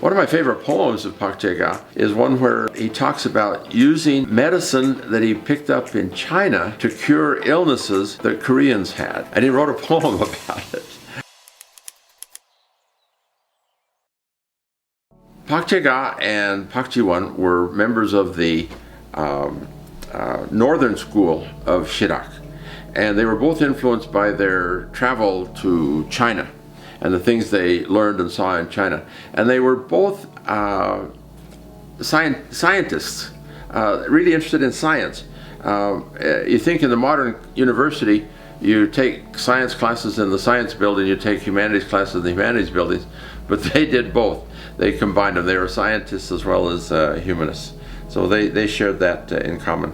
One of my favorite poems of Bak Jega is one where he talks about using medicine that he picked up in China to cure illnesses that Koreans had. And he wrote a poem about it. Bak Jega and bakjiwon were members of the northern school of Silhak, and they were both influenced by their travel to China and the things they learned and saw in China. And they were both scientists, really interested in science. You think in the modern university, you take science classes in the science building, you take humanities classes in the humanities buildings, but they did both. They combined them. They were scientists as well as humanists. So they shared that in common.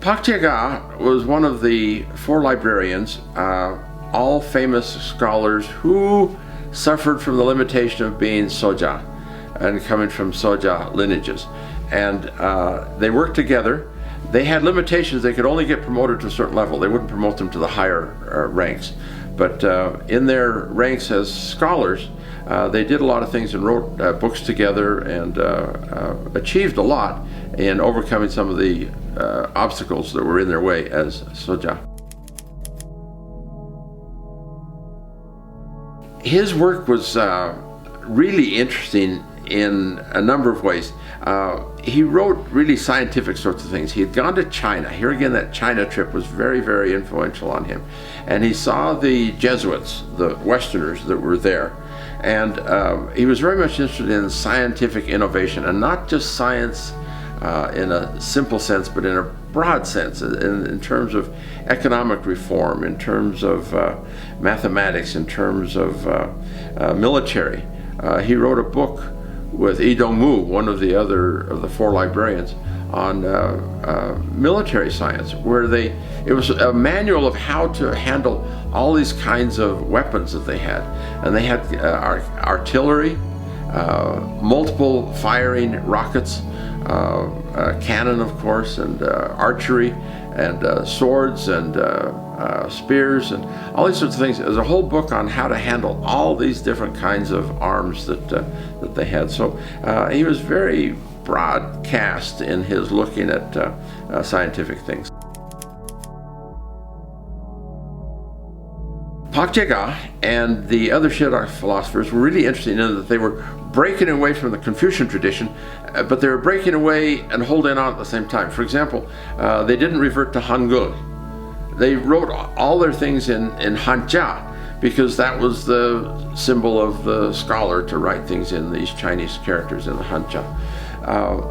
Bak Jega was one of the four librarians, all famous scholars who suffered from the limitation of being soja and coming from soja lineages. And they worked together. They had limitations. They could only get promoted to a certain level. They wouldn't promote them to the higher ranks. But in their ranks as scholars, they did a lot of things and wrote books together and achieved a lot in overcoming some of the obstacles that were in their way as soja. His work was really interesting in a number of ways. He wrote really scientific sorts of things. He had gone to China. Here again, that China trip was very, very influential on him. And he saw the Jesuits, the Westerners that were there. And he was very much interested in scientific innovation, and not just science in a simple sense, but in a broad sense, in terms of economic reform, in terms of mathematics, in terms of military. He wrote a book with Lee Dong-mu, one of the four librarians, on military science, where it was a manual of how to handle all these kinds of weapons that they had. And they had artillery, multiple firing rockets, cannon, of course, and archery, and swords, and spears, and all these sorts of things. There's a whole book on how to handle all these different kinds of arms that they had. So he was very broadcast in his looking at scientific things. Bak Jega and the other Silhak philosophers were really interesting in that they were breaking away from the Confucian tradition, but they were breaking away and holding on at the same time. For example, they didn't revert to Hangul. They wrote all their things in Hanja, because that was the symbol of the scholar, to write things in these Chinese characters in the Hanja.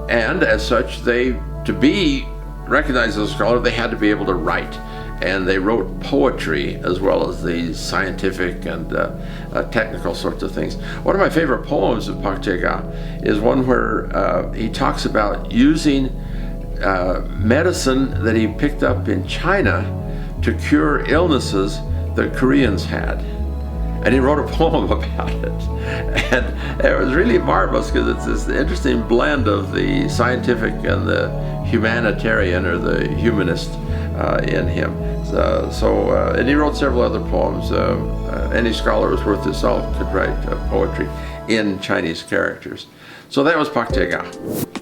And as such, to be recognized as a scholar, they had to be able to write. And they wrote poetry as well as the scientific and technical sorts of things. One of my favorite poems of Bak Jega is one where he talks about using medicine that he picked up in China to cure illnesses that Koreans had. And he wrote a poem about it. And it was really marvelous, because it's this interesting blend of the scientific and the humanitarian, or the humanist, in him. And he wrote several other poems. Any scholar who's worth his salt could write poetry in Chinese characters. So that was Bak Jega.